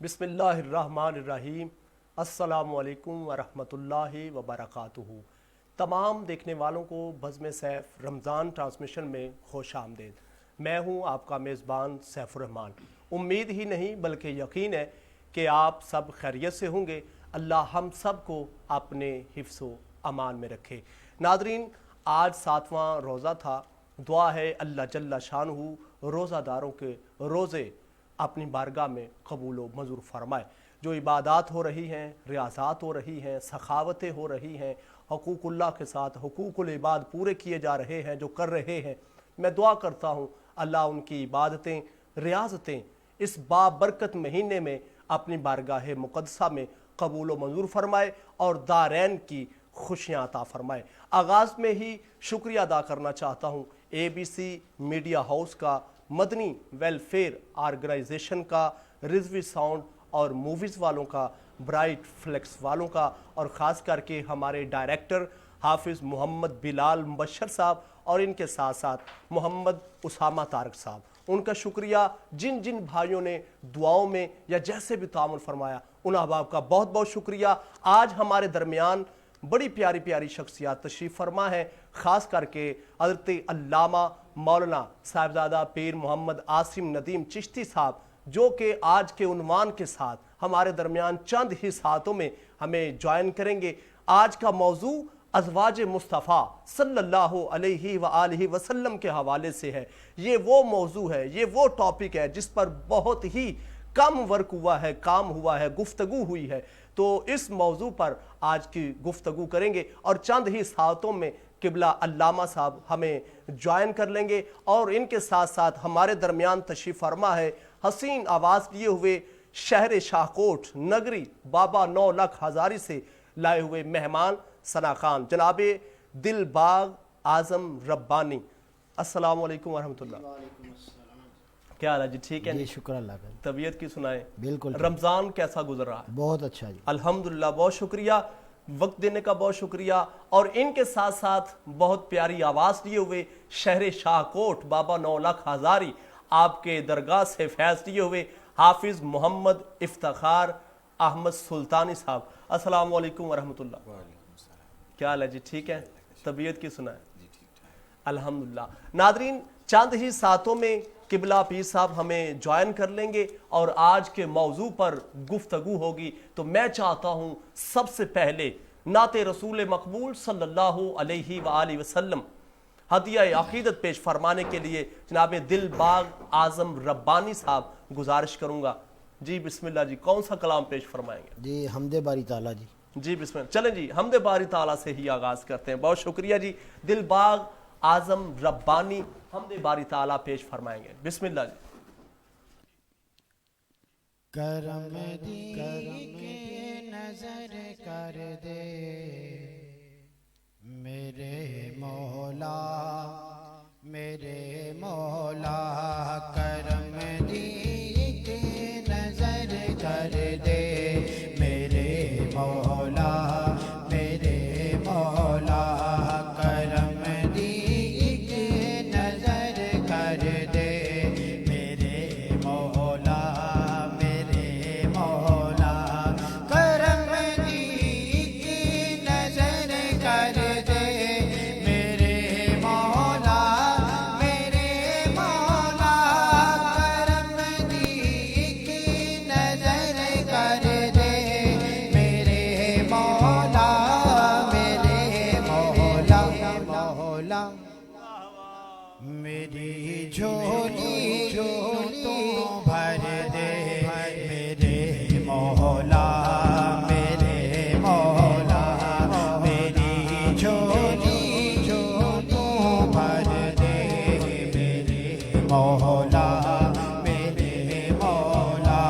بسم اللہ الرحمن الرحیم۔ السلام علیکم ورحمۃ اللہ وبرکاتہ۔ تمام دیکھنے والوں کو بزم سیف رمضان ٹرانسمیشن میں خوش آمدید۔ میں ہوں آپ کا میزبان سیف الرحمان۔ امید ہی نہیں بلکہ یقین ہے کہ آپ سب خیریت سے ہوں گے۔ اللہ ہم سب کو اپنے حفظ و امان میں رکھے۔ ناظرین، آج 7واں روزہ تھا۔ دعا ہے اللہ جل شانہ روزہ داروں کے روزے اپنی بارگاہ میں قبول و منظور فرمائے۔ جو عبادات ہو رہی ہیں، ریاضات ہو رہی ہیں، سخاوتیں ہو رہی ہیں، حقوق اللہ کے ساتھ حقوق العباد پورے کیے جا رہے ہیں، جو کر رہے ہیں، میں دعا کرتا ہوں اللہ ان کی عبادتیں، ریاضتیں اس بابرکت مہینے میں اپنی بارگاہ مقدسہ میں قبول و منظور فرمائے اور دارین کی خوشیاں عطا فرمائے۔ آغاز میں ہی شکریہ ادا کرنا چاہتا ہوں ABC میڈیا ہاؤس کا، مدنی ویلفیئر آرگنائزیشن کا، رضوی ساؤنڈ اور موویز والوں کا، برائٹ فلیکس والوں کا، اور خاص کر کے ہمارے ڈائریکٹر حافظ محمد بلال مبشر صاحب اور ان کے ساتھ ساتھ محمد اسامہ طارق صاحب۔ ان کا شکریہ جن جن بھائیوں نے دعاؤں میں یا جیسے بھی تعامل فرمایا، ان احباب کا بہت بہت شکریہ۔ آج ہمارے درمیان بڑی پیاری پیاری شخصیات تشریف فرما ہے، خاص کر کے حضرت علامہ مولانا صاحبزادہ پیر محمد عاصم ندیم چشتی صاحب، جو کہ آج کے عنوان کے ساتھ ہمارے درمیان چند ہی ساعتوں میں ہمیں جوائن کریں گے۔ آج کا موضوع ازواج مصطفیٰ صلی اللہ علیہ وآلہ وسلم کے حوالے سے ہے۔ یہ وہ موضوع ہے، یہ وہ ٹاپک ہے جس پر بہت ہی کم ورک ہوا ہے، کام ہوا ہے، گفتگو ہوئی ہے۔ تو اس موضوع پر آج کی گفتگو کریں گے اور چند ہی ساعتوں میں قبلہ علامہ صاحب ہمیں جوائن کر لیں گے، اور ان کے ساتھ ساتھ ہمارے درمیان تشریف فرما ہے حسین آواز لیے ہوئے شہر شاہکوٹ نگری بابا 9 لکھ ہزاری سے لائے ہوئے مہمان ثنا خان جناب دل باغ اعظم ربانی۔ السلام علیکم ورحمۃ اللہ۔ کیا حال ہے جی؟ ٹھیک ہے جی، شکر اللہ کا۔ طبیعت کی سنائیں؟ بالکل رمضان کیسا گزر رہا ہے؟ بہت اچھا جی، الحمدللہ، بہت شکریہ، وقت دینے کا بہت شکریہ۔ اور ان کے ساتھ ساتھ بہت پیاری آواز لیے ہوئے شہر شاہکوٹ بابا 9 لکھ ہزاری آپ کے درگاہ سے فیض لیے ہوئے حافظ محمد افتخار احمد سلطانی صاحب۔ السلام علیکم ورحمۃ اللہ۔ کیا حال ہے جی؟ ٹھیک ہے؟ طبیعت کی سنائیں؟ الحمدللہ۔ ناظرین، چند ہی ساتوں میں قبلہ پیر صاحب ہمیں جوائن کر لیں گے اور آج کے موضوع پر گفتگو ہوگی۔ تو میں چاہتا ہوں سب سے پہلے نعت رسول مقبول صلی اللہ علیہ وآلہ وسلم ہدیہ عقیدت پیش فرمانے کے لیے جناب دل باغ اعظم ربانی صاحب گزارش کروں گا۔ جی بسم اللہ جی، کون سا کلام پیش فرمائیں گے؟ جی حمد باری تعالیٰ جی۔ جی بسم اللہ، چلیں جی حمد باری تعالیٰ سے ہی آغاز کرتے ہیں۔ بہت شکریہ جی۔ دل باغ اعظم ربانی حمد باری تعالیٰ پیش فرمائیں گے۔ بسم اللہ جی۔ کرم دی کے نظر کر دے میرے مولا، میرے مولا، کرم دی کے نظر کر دے میرے مولا، میرے مولا، کرم دی کے نظر کر دے میرے مولا، میرے مولا، کرم دی کی نظر کر دے میرے مولا، میرے مولا، کرم دی کی نظر کر دے میرے مولا، میرے مولا، مولا، میری جھولی تو بھر دے میرے مولا، میرے مولا، میری جھولی تو بھر دے میرے مولا، میرے مولا،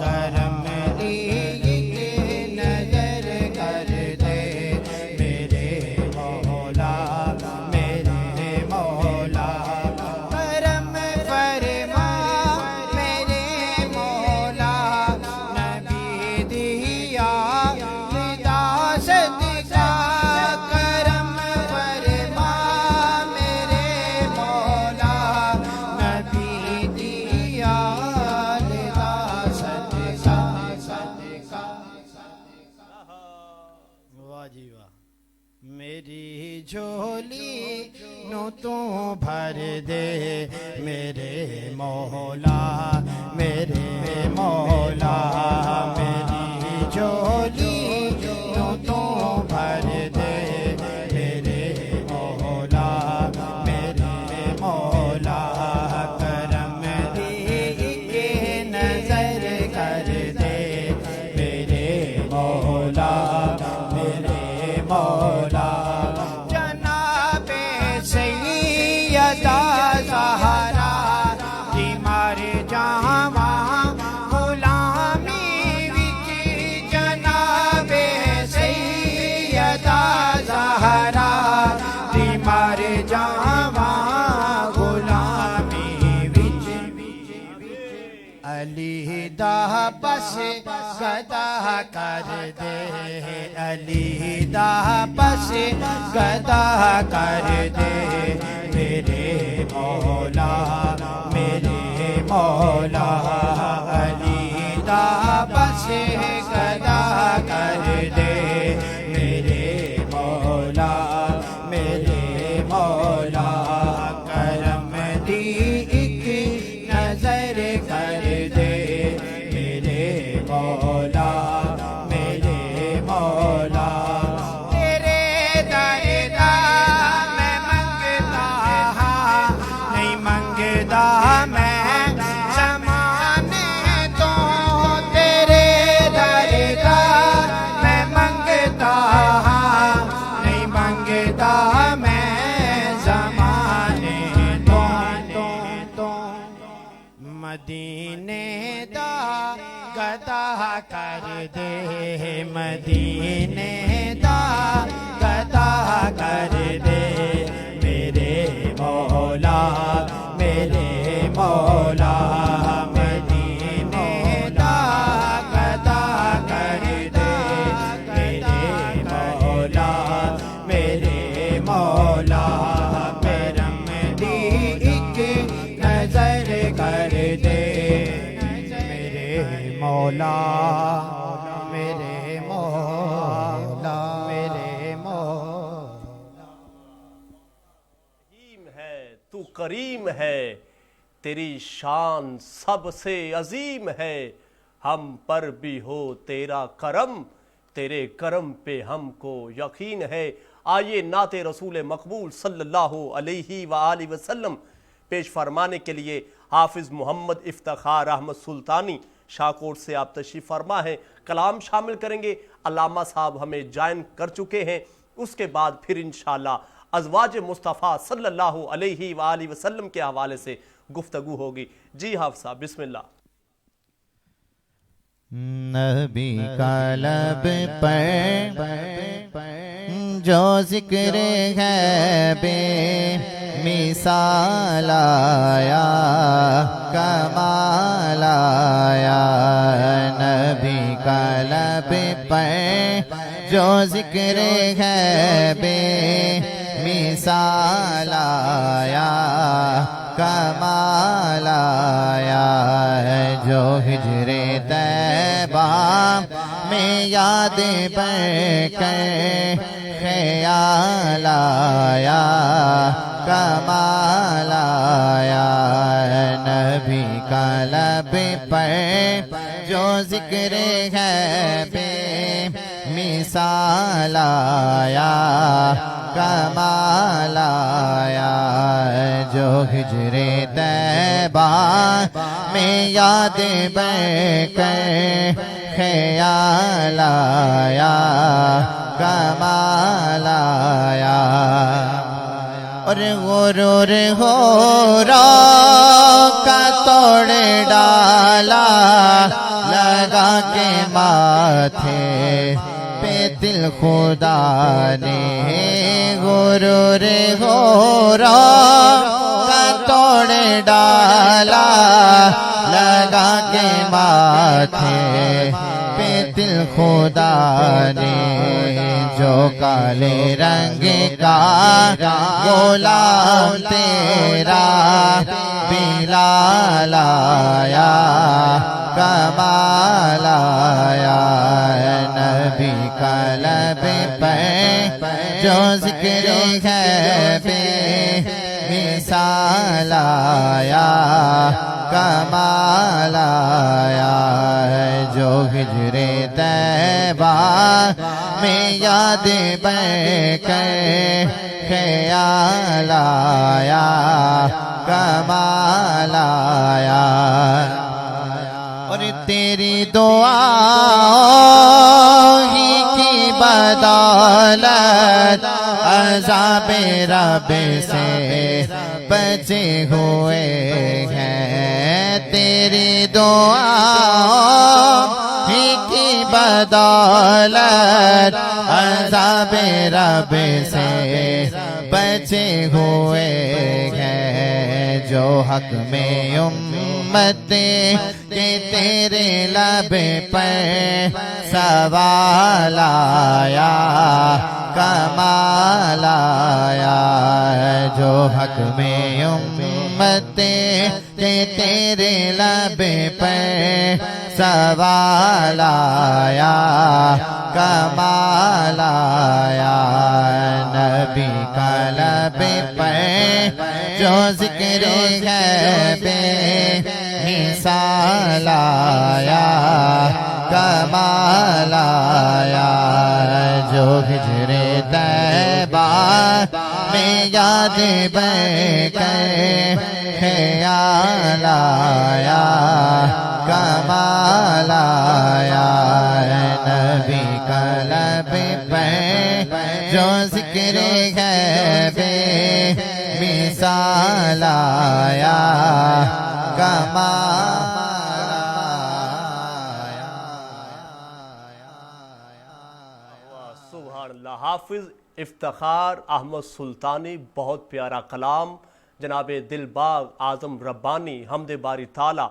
کرم دی کے نظر کر دے میرے مولا، میرے مولا، کرم واہ جی واہ میری جھولی نو تو بھر دے میرے مولا میرے مولا میری جھولی نو تو بھر دے میرے مولا میرے مولا کرم دی کے نظر کر دے میرے مولا میرے مولا جناب سیدہ زہرا بیمار جہاں غلامی وچ جناب سیدہ زہرا بیمار جہاں غلامی وچ علی دا بس گدا کر دے علی دا بس گدا کر دے میرے مولا میرے مولا علی دا بس گدا کر دے میرے مولا میرے مولا کرم دی ایک نظر کر دے میرے مولا میرے مولا تیرے در دا میں منگتا ہاں نہیں منگتا میں زمانے تو تیرے در دا میں منگتا ہاں نہیں منگتا میں زمانے تو مدینے دا گدا کر دے مدینے دا گدا کر دے میرے مولا میرے مولا مدینے دا گدا کر دے میرے مولا میرے مولا کرم دی ایک نظر کر دے میرے مولا میرے مولا میرے مولا رحیم ہے تو کریم ہے تیری شان سب سے عظیم ہے ہم پر بھی ہو تیرا کرم تیرے کرم پہ ہم کو یقین ہے آئیے نعت رسول مقبول صلی اللہ علیہ وآلہ وسلم پیش فرمانے کے لیے حافظ محمد افتخار احمد سلطانی شاہکوٹ سے آپ تشریف فرما ہیں کلام شامل کریں گے علامہ صاحب ہمیں جوائن کر چکے ہیں اس کے بعد پھر انشاءاللہ ازواج مصطفیٰ صلی اللہ علیہ وآلہ وسلم کے حوالے سے گفتگو ہوگی جی حافظ صاحب بسم اللہ نبی کا لب پر جو ذکر ہے بے مثال آیا کمال آیا نبی کا لب پر جو ذکر ہے بے مثال آیا کمال آیا جو ہجر طیبہ میں یاد بڑھ کر خیال آیا کمال آیا نبی کا لب پر جو ذکر ہے بے مثال آیا کمال آیا جو ہجر طیبہ میں یاد بڑھ کر خیال آیا کمال آیا اور غرور ہو کا توڑ ڈالا لگا کے ماتھے پہ دل خدا نے غرور ہو کا توڑ ڈالا لگا کے ماتھے پہ دل خدا نے جو کالے رنگ کا غلام تیرا بلال آیا کمال آیا نبی کا لب پر جو ذکر ہے بے مثال آیا کمال آیا ہے جو ہجر طیبہ میں یاد بہ کر خیال آیا کمال آیا اور تیری دعا ہی کی بدولت عذاب رب سے بچے ہوئے ہیں تیری دعا ہی کی بدولت عذاب رب سے بچے ہوئے ہیں جو حق میں امت کہ تیرے لب پر سوال آیا کمال آیا جو حق میں امت کہ تیرے لب پر سوال آیا کمال آیا نبی کا لب پر جو ذکر ہے بے مثال آیا کمال آیا جو ہجر طیبہ میں یاد بہ کر خیال آیا کمال آیا نبی کا لب پر جو ذکر ہے بے مثال آیا کمال سبحان اللہ. حافظ افتخار احمد سلطانی، بہت پیارا کلام جناب دلباغ اعظم ربانی حمد باری تعالی.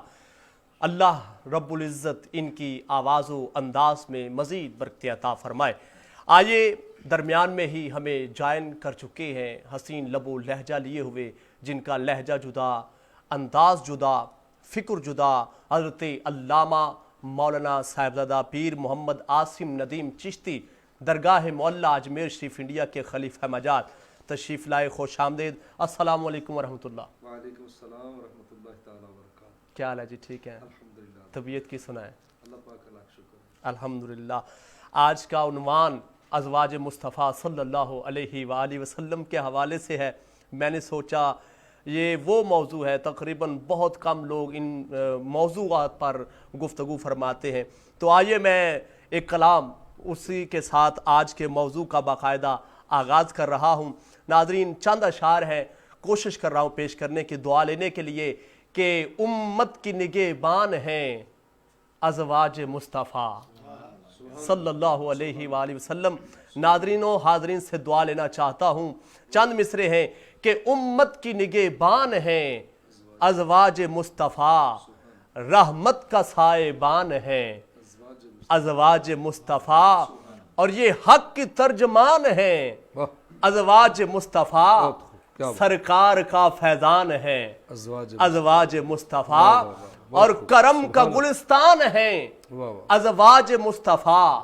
اللہ رب العزت ان کی آواز و انداز میں مزید برکت عطا فرمائے. آئیے درمیان میں ہی ہمیں جوائن کر چکے ہیں حسین لب و لہجہ لیے ہوئے، جن کا لہجہ جدا، انداز جدا، فکر جدا، حضرت علامہ مولانا صاحبزادہ پیر محمد عاصم ندیم چشتی درگاہ معلیٰ اجمیر شریف انڈیا کے خلیفہ مجاد تشریف لائے. خوش آمدید. السلام علیکم ورحمۃ اللہ. وعلیکم السلام ورحمۃ اللہ تعالی وبرکاتہ. کیا حال ہے جی؟ ٹھیک ہے الحمدللہ. طبیعت کی سنائیں؟ اللہ پاک کا لاکھ شکر. الحمدللہ. آج کا عنوان ازواج مصطفیٰ صلی اللہ علیہ وآلہ وسلم کے حوالے سے ہے. میں نے سوچا یہ وہ موضوع ہے، تقریباً بہت کم لوگ ان موضوعات پر گفتگو فرماتے ہیں. تو آئیے میں ایک کلام اسی کے ساتھ آج کے موضوع کا باقاعدہ آغاز کر رہا ہوں. ناظرین، چند اشعار ہیں، کوشش کر رہا ہوں پیش کرنے کی، دعا لینے کے لیے کہ امت کی نگہبان ہیں ازواج مصطفیٰ صلی اللہ علیہ وآلہ وسلم. ناظرین و حاضرین سے دعا لینا چاہتا ہوں. چند مصرے ہیں کہ امت کی نگہبان ہیں ازواج مصطفیٰ، رحمت کا سائبان ہیں ازواج مصطفیٰ، اور یہ حق کی ترجمان ہیں ازواج مصطفیٰ، سرکار کا فیضان ہے ازواج مصطفیٰ، اور کرم کا گلستان ہیں ازواج مصطفیٰ،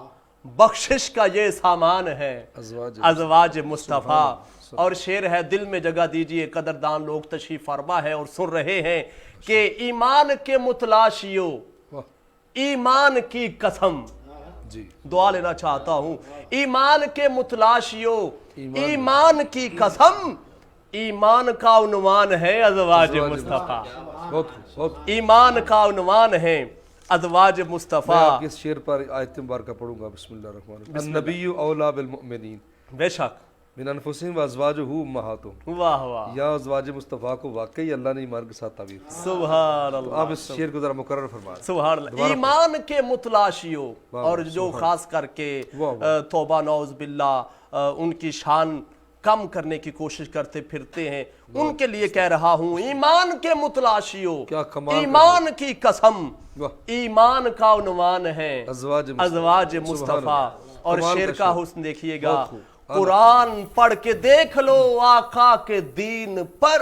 بخشش کا یہ سامان ہے ازواج مصطفیٰ. اور شعر ہے، دل میں جگہ دیجئے قدردان لوگ تشریف فرما ہے اور سن رہے ہیں کہ ایمان کے متلاشیوں، ایمان کی قسم. دعا لینا چاہتا ہوں. ایمان کے متلاشیوں، ایمان کی قسم، ایمان کا عنوان ہے ازواج مصطفیٰ. ایمان کا عنوان ہے ازواج مصطفیٰ. میں آپ کے اس شعر پر آیت مبارکہ پڑھوں گا. بسم اللہ الرحمن الرحیم. النبی اولا بالمؤمنین بے شک من انفسہم وازواجہ امہاتہم. واہ واہ. یا ازواج مصطفیٰ کو واقعی اللہ نے ایمان کے ساتھ تعبیر کی. سبحان اللہ. آپ اس شعر کو ذرا مقرر فرمائیں. سبحان اللہ. ایمان کے متلاشیوں، اور جو خاص کر کے توبہ نعوذ باللہ ان کی شان کم کرنے کی کوشش کرتے پھرتے ہیں، ان کے لیے کہہ رہا ہوں ایمان کے متلاشیوں، ایمان کی قسم، ایمان کا عنوان ہے ازواج مصطفیٰ. اور شعر کا حسن دیکھیے گا، قرآن پڑھ کے دیکھ لو آقا کے دین پر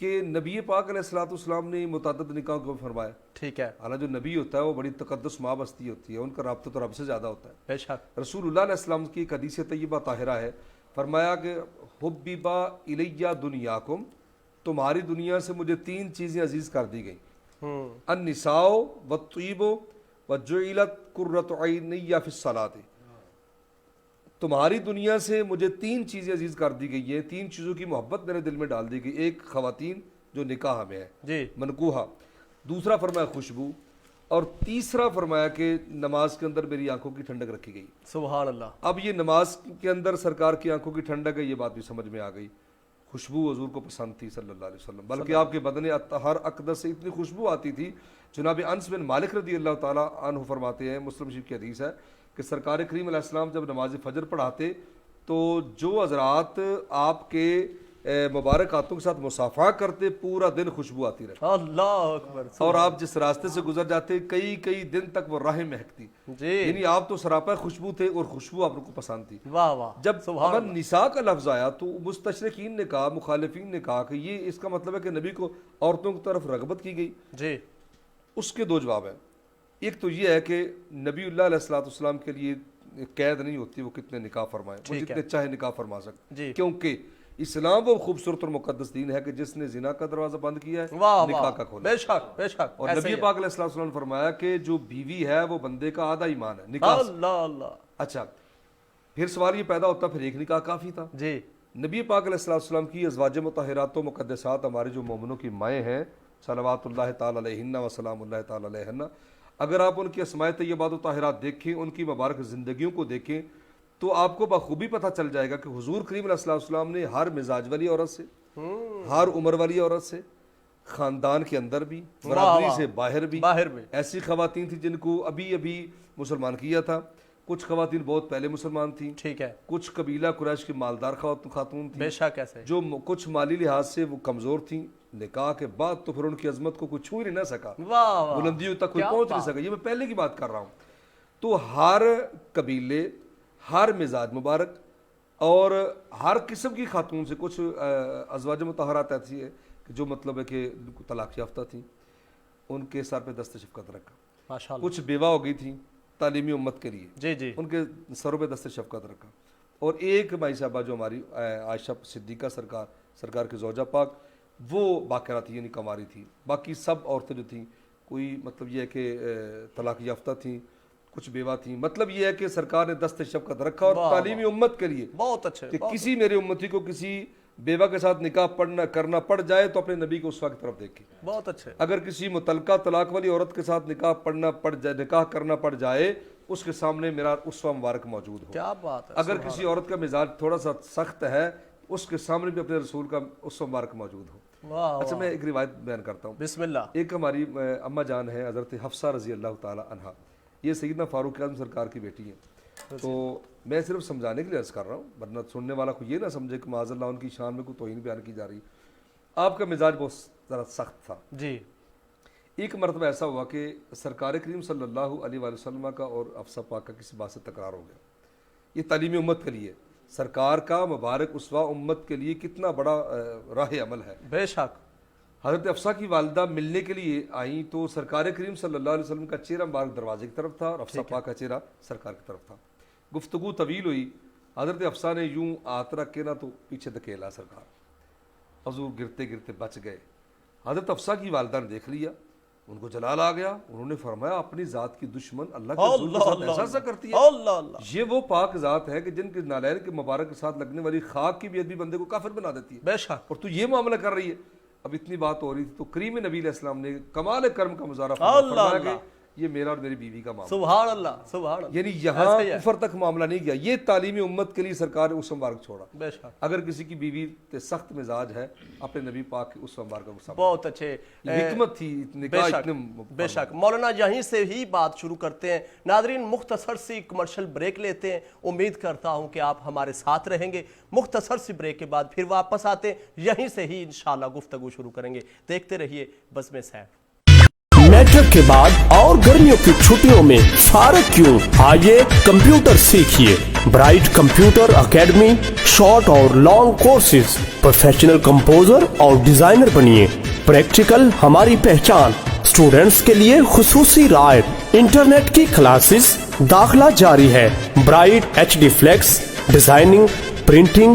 کہ نبی پاک علیہ الصلوۃ والسلام نے متعدد نکاح کو فرمایا. ٹھیک ہے. حالانکہ جو نبی ہوتا ہے وہ بڑی تقدس مآب ہستی ہوتی ہے, ان کا رابطہ تو رب سے زیادہ ہوتا ہے. بے شک. رسول اللہ علیہ السلام کی ایک حدیث طیبہ طاہرہ ہے, فرمایا کہ حبیبا الیہ دنیاکم, تمہاری دنیا سے مجھے 3 چیزیں عزیز کر دی گئیں. النساء والطیب وجعلت قرۃ عینی فی الصلاۃ. تمہاری دنیا سے مجھے 3 چیزیں عزیز کر دی گئی ہیں, 3 چیزوں کی محبت میرے دل میں ڈال دی گئی. ایک خواتین جو نکاح میں ہے جی منکوحہ, دوسرا فرمایا خوشبو, اور تیسرا فرمایا کہ نماز کے اندر میری آنکھوں کی ٹھنڈک رکھی گئی. سبحان اللہ. اب یہ نماز کے اندر سرکار کی آنکھوں کی ٹھنڈک ہے, یہ بات بھی سمجھ میں آ گئی. خوشبو حضور کو پسند تھی صلی اللہ علیہ وسلم, بلکہ آپ کے بدن اطہر اقدس سے اتنی خوشبو آتی تھی. جناب انس بن مالک رضی اللہ تعالیٰ عنہ فرماتے ہیں, مسلم شریف کی حدیث ہے, کہ سرکار کریم علیہ السلام جب نماز فجر پڑھاتے تو جو حضرات آپ کے مبارک ہاتھوں کے ساتھ مصافحہ کرتے, پورا دن خوشبو آتی رہتی. اللہ اکبر. اور آپ جس راستے سے گزر جاتے کئی دن تک وہ راہ مہکتی. جی یعنی آپ تو سراپا خوشبو تھے اور خوشبو آپ کو پسند تھی. واہ واہ. جب سبحان اب نساء کا لفظ آیا تو مستشرقین نے کہا, مخالفین نے کہا کہ یہ اس کا مطلب ہے کہ نبی کو عورتوں کی طرف رغبت کی گئی. جی. اس کے 2 جواب ہیں. ایک تو یہ ہے کہ نبی اللہ علیہ الصلوۃ والسلام کے لیے قید نہیں ہوتی وہ کتنے نکاح فرمائیں, وہ جتنے چاہے نکاح فرما سکتے. جی. کیونکہ اسلام وہ خوبصورت اور مقدس دین ہے کہ جس نے زنا کا دروازہ بند کیا ہے واہ نکاح واہ. کا کھولا. بے شک بے شک. اور نبی پاک علیہ الصلوۃ والسلام نے فرمایا کہ جو بیوی ہے وہ بندے کا آدھا ایمان ہے نکاح سے. اللہ اللہ. اچھا, پھر سوال یہ پیدا ہوتا پھر ایک نکاح کافی تھا. جی. نبی پاک علیہ الصلوۃ والسلام کی ازواج مطہرات و مقدسات, ہمارے جو مومنوں کی مائیں ہیں صلوات اللہ تعالی علیہن و سلام اللہ تعالی علیہن, اگر آپ ان کی اسماء طیبات و طاہرات دیکھیں, ان کی مبارک زندگیوں کو دیکھیں, تو آپ کو بخوبی پتہ چل جائے گا کہ حضور کریم علیہ الصلوۃ والسلام نے ہر مزاج والی عورت سے, ہر عمر والی عورت سے, خاندان کے اندر بھی, برادری سے باہر بھی ایسی خواتین تھیں جن کو ابھی مسلمان کیا تھا. کچھ خواتین بہت پہلے مسلمان تھیں. ٹھیک ہے. کچھ قبیلہ قریش کی مالدار خاتون تھیں, بے شک ایسے, جو کچھ مالی لحاظ سے وہ کمزور تھیں. نکاح کے بعد تو پھر ان کی عظمت کو کوئی چھو ہی نہیں سکا, بلندیوں تک کوئی پہنچ نہیں سکا. یہ میں پہلے کی بات کر رہا ہوں. تو ہر قبیلے, ہر مزاج مبارک اور ہر قسم کی خاتون سے, کچھ ازواج مطہرات ایسی ہے کہ جو مطلب ہے کہ طلاق یافتہ تھیں, ان کے سر پہ دست شفقت رکھا. ماشاءاللہ. کچھ بیوہ ہو گئی تھیں تعلیمی امت کے لیے, جی جی, ان کے سروں پہ دست شفقت رکھا. اور ایک مائی صاحبہ جو ہماری عائشہ صدیقہ سرکار کی زوجہ پاک, وہ باقرہ تھی, یعنی کنواری تھی. باقی سب عورتیں جو تھیں, کوئی مطلب یہ ہے کہ طلاق یافتہ تھیں, کچھ بیوہ تھیں. مطلب یہ ہے کہ سرکار نے دست شفقت رکھا اور تعلیمی امت کے لیے بہت اچھے کہ کسی میرے امتی کو کسی بیوہ کے ساتھ نکاح کرنا پڑ جائے تو اپنے نبی کو اسوہ کی طرف دیکھے. بہت اچھے. اگر کسی متعلقہ طلاق والی عورت کے ساتھ نکاح کرنا پڑ جائے, اس کے سامنے میرا اسوہ مبارک موجود ہو. کیا بات ہے. اگر کسی عورت کا مزاج تھوڑا سا سخت ہے, اس کے سامنے بھی اپنے رسول کا اسوہ مبارک موجود ہو. اچھا, میں ایک روایت بیان کرتا ہوں. بسم اللہ. ایک ہماری اماں جان ہے حضرت حفصہ رضی اللہ تعالی عنہا, یہ سیدنا فاروق اعظم سرکار کی بیٹی ہیں. تو میں صرف سمجھانے کے لیے عرض کر رہا ہوں, ورنہ سننے والا کو یہ نہ سمجھے کہ معاذ اللہ ان کی شان میں کوئی توہین بیان کی جا رہی. آپ کا مزاج بہت ذرا سخت تھا. جی. ایک مرتبہ ایسا ہوا کہ سرکار کریم صلی اللہ علیہ وآلہ وسلم کا اور حفصہ پاک کا کسی بات سے تکرار ہو گیا. یہ تعلیم امت کے لیے سرکار کا مبارک اسوہ امت کے لیے کتنا بڑا راہ عمل ہے. بے شک. حضرت حفصہ کی والدہ ملنے کے لیے آئیں تو سرکار کریم صلی اللہ علیہ وسلم کا چہرہ مبارک دروازے کی طرف تھا اور حفصہ پاک کا چہرہ سرکار کی طرف تھا. گفتگو طویل ہوئی. حضرت حفصہ نے یوں ہاتھ رکھ کے نہ تو پیچھے دھکیلا سرکار, حضور گرتے گرتے بچ گئے. حضرت حفصہ کی والدہ نے دیکھ لیا, ان کو جلال آ گیا. انہوں نے فرمایا اپنی ذات کی دشمن اللہ کے رسول کے ساتھ ایسا کرتی ہے. یہ وہ پاک ذات ہے کہ جن کے نالین کے مبارک کے ساتھ لگنے والی خاک کی بھی ادبی بندے کو کافر بنا دیتی ہے. بے شک. اور تو یہ معاملہ کر رہی ہے. اب اتنی بات ہو رہی تھی تو کریم نبی علیہ السلام نے کمال کرم کا مظاہرہ فرمایا کہ یہ میرا اور میری بیوی کا معاملہ. سبحان اللہ, سبحان اللہ. یعنی یہاں کفر تک معاملہ نہیں گیا, یہ تعلیمی امت کے لیے سرکار نے اس مبارک چھوڑا. بے شک. اگر کسی کی بیوی سخت مزاج ہے, اپنے نبی پاک کے اس مبارک کا مسامحہ. بہت اچھے. حکمت تھی نکاح اتنے. بے شک. مولانا یہیں سے ہی بات شروع کرتے ہیں. ناظرین, مختصر سی کمرشل بریک لیتے ہیں. امید کرتا ہوں کہ آپ ہمارے ساتھ رہیں گے. مختصر سی بریک کے بعد پھر واپس آتے ہیں, یہیں سے ہی انشاءاللہ گفتگو شروع کریں گے. دیکھتے رہیے بزم سیف. نیٹ ورک کے بعد اور اور گرمیوں کی چھٹیوں میں فارغ کیوں؟ آئیے کمپیوٹر سیکھیے۔ برائٹ کمپیوٹر اکیڈمی شارٹ اور لانگ کورسز، پروفیشنل کمپوزر اور ڈیزائنر بنیے۔ پریکٹیکل ہماری پہچان، اسٹوڈنٹس کے لیے خصوصی رعایت، انٹرنیٹ کی کلاسز، داخلہ جاری ہے۔ Bright HD flex, designing, printing,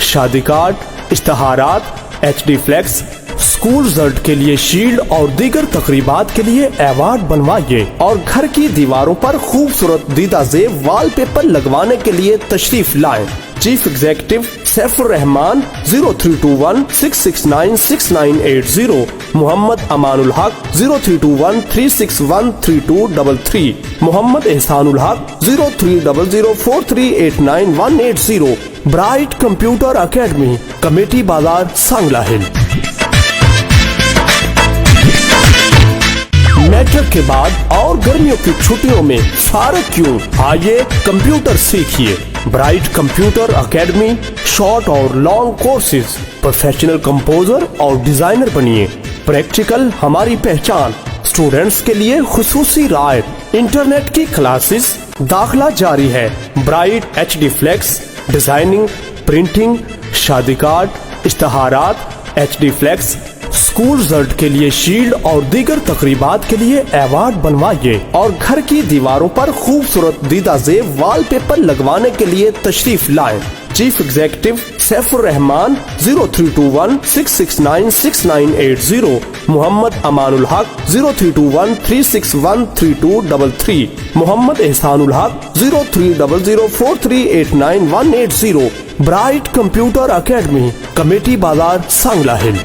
شادی کارڈ، اشتہارات، HD فلیکس، اسکول زرد کے لیے شیلڈ اور دیگر تقریبات کے لیے ایوارڈ بنوائیے اور گھر کی دیواروں پر خوبصورت دیدہ زیب وال پیپر لگوانے کے لیے تشریف لائیں۔ چیف ایگزیکٹو سیف الرحمان 0321-669-6980، محمد امان الحق 0321-361-3233، محمد احسان الحق 03004389-180۔ برائٹ کمپیوٹر اکیڈمی، کمیٹی بازار، سانگلہ ہل۔ میٹرک کے بعد اور گرمیوں کی چھٹیوں میں فارغ کیوں؟ آئیے کمپیوٹر سیکھیے۔ برائٹ کمپیوٹر اکیڈمی شارٹ اور لانگ کورسز، پروفیشنل کمپوزر اور ڈیزائنر بنیے۔ پریکٹیکل ہماری پہچان، اسٹوڈنٹس کے لیے خصوصی رعایت، انٹرنیٹ کی کلاسز، داخلہ جاری ہے۔ Bright HD flex, designing, printing, شادی کارڈ، اشتہارات، HD فلیکس، اسکول زرد کے لیے شیلڈ اور دیگر تقریبات کے لیے ایوارڈ بنوائیے اور گھر کی دیواروں پر خوبصورت دیدہ زیب وال پیپر لگوانے کے لیے تشریف لائیں۔ چیف ایگزیکٹو سیف الرحمان 0321-669-6980، محمد امان الحق 0321-361-3233، محمد احسان الحق 03004389-180۔ برائٹ کمپیوٹر اکیڈمی، کمیٹی بازار، سانگلہ ہل۔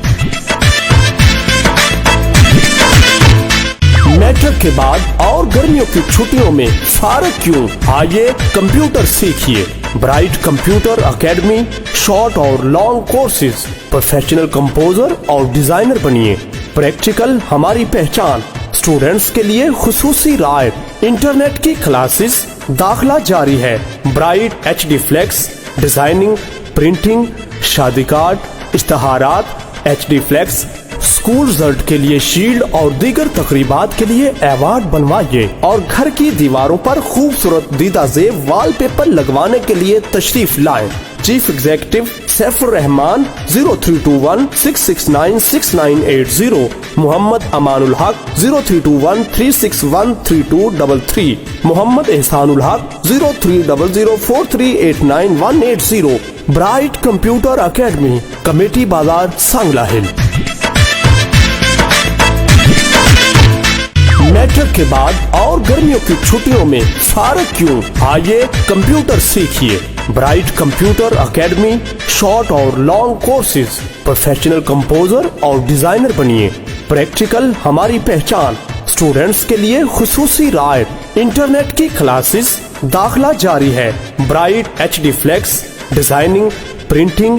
میٹرک کے بعد اور گرمیوں کی چھٹیوں میں فارغ کیوں؟ آئیے کمپیوٹر سیکھیے۔ برائٹ کمپیوٹر اکیڈمی شارٹ اور لانگ کورسز، پروفیشنل کمپوزر اور ڈیزائنر بنیے۔ پریکٹیکل ہماری پہچان، اسٹوڈنٹس کے لیے خصوصی رعایت، انٹرنیٹ کی کلاسز، داخلہ جاری ہے۔ Bright HD flex, designing, printing, شادی کارڈ، اشتہارات، HD فلیکس، اسکول زرد کے لیے شیلڈ اور دیگر تقریبات کے لیے ایوارڈ بنوائیے اور گھر کی دیواروں پر خوبصورت دیدہ زیب وال پیپر لگوانے کے لیے تشریف لائیں۔ چیف ایگزیکٹو سیف الرحمان 0321-669-6980، محمد امان الحق 0321-361-3233، محمد احسان الحق 03004389-180۔ برائٹ کمپیوٹر اکیڈمی، کمیٹی بازار، سانگلہ ہل۔ میٹرک کے بعد اور گرمیوں کی چھٹیوں میں فارغ کیوں؟ آئیے کمپیوٹر سیکھیے۔ برائٹ کمپیوٹر اکیڈمی شارٹ اور لانگ کورسز، پروفیشنل کمپوزر اور ڈیزائنر بنیے۔ پریکٹیکل ہماری پہچان، اسٹوڈنٹس کے لیے خصوصی رعایت، انٹرنیٹ کی کلاسز، داخلہ جاری ہے۔ Bright HD flex, designing, printing,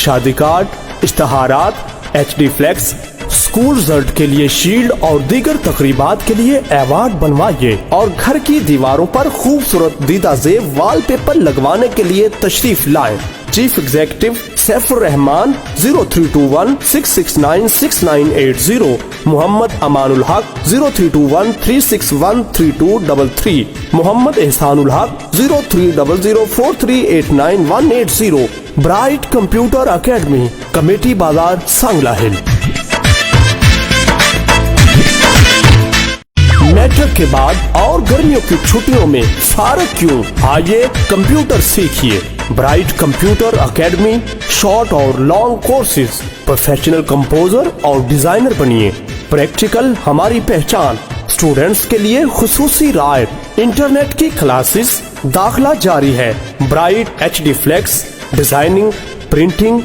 شادی کارڈ، اشتہارات، HD فلیکس، اسکول زرد کے لیے شیلڈ اور دیگر تقریبات کے لیے ایوارڈ بنوائیے اور گھر کی دیواروں پر خوبصورت دیدہ زیب وال پیپر لگوانے کے لیے تشریف لائیں۔ چیف ایگزیکٹو سیف الرحمان 0321-669-6980، محمد امان الحق 0321-361-3233، محمد احسان الحق 03004389-180۔ برائٹ کمپیوٹر اکیڈمی، کمیٹی بازار، سانگلہ ہل۔ میٹرک کے بعد اور گرمیوں کی چھٹیوں میں فارغ کیوں؟ آئیے کمپیوٹر سیکھیے۔ برائٹ کمپیوٹر اکیڈمی شارٹ اور لانگ کورسز، پروفیشنل کمپوزر اور ڈیزائنر بنیے۔ پریکٹیکل ہماری پہچان، اسٹوڈنٹس کے لیے خصوصی رعایت، انٹرنیٹ کی کلاسز، داخلہ جاری ہے۔ Bright HD flex, designing, printing,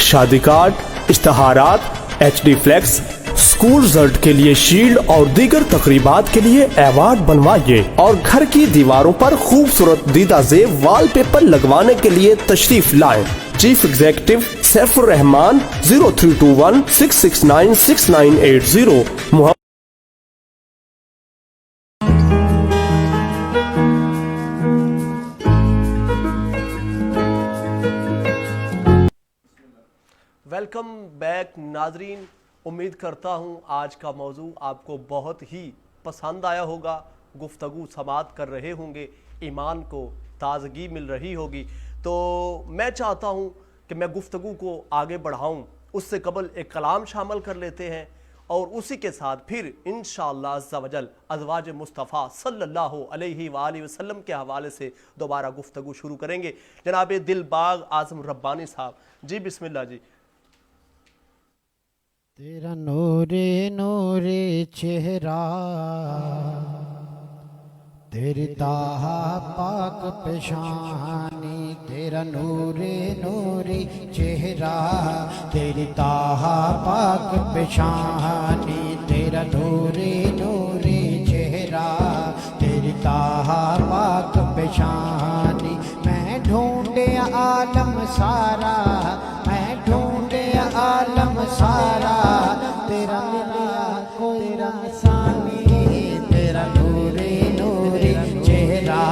شادی کارڈ، اشتہارات، HD فلیکس، اسکول زرد کے لیے شیلڈ اور دیگر تقریبات کے لیے ایوارڈ بنوائیے اور گھر کی دیواروں پر خوبصورت دیدہ زیب وال پیپر لگوانے کے لیے تشریف لائیں۔ چیف ایگزیکٹو سیف الرحمان 0321-669-6980، ویلکم بیک ناظرین، امید کرتا ہوں آج کا موضوع آپ کو بہت ہی پسند آیا ہوگا، گفتگو سماعت کر رہے ہوں گے، ایمان کو تازگی مل رہی ہوگی۔ تو میں چاہتا ہوں کہ میں گفتگو کو آگے بڑھاؤں، اس سے قبل ایک کلام شامل کر لیتے ہیں اور اسی کے ساتھ پھر انشاءاللہ عز و جل ازواج مصطفیٰ صلی اللہ علیہ وآلہ وسلم کے حوالے سے دوبارہ گفتگو شروع کریں گے۔ جناب دل باغ اعظم ربانی صاحب، جی بسم اللہ جی۔ تیرا نور نور چہرہ، تیری طہا پاک پیشانی، تیرا نور نور چہرہ، تیری طہا پاک پیشانی، تیرا نور نور چہرہ، تیری طہا پاک پیشانی، میں ڈھونڈے عالم سارا، میں ڈھونڈے عالم سارا، تیرا ملا کوئی رسانی، تیرا نور نور چہرہ،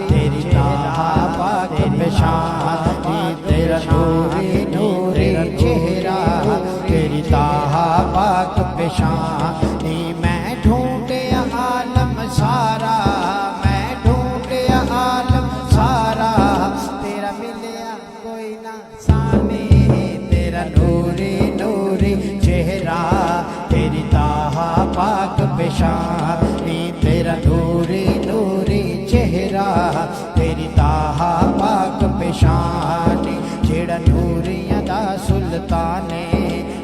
تیری طہا پاک پیشانی، تیرا نور نور چہرہ، تیری طہا پاک پیشانی، میں ڈھونڈے عالم سارا، میں ڈھونڈے عالم سارا، تیرا ملیا کوئی نہ سامنے، تیرا نور نور چہرہ، تیری طہا پاک پیشانی، تیرا نور نور چہرہ، تیری طہا پاک پیشانی، جیڑا نوریاں دا سلطانے،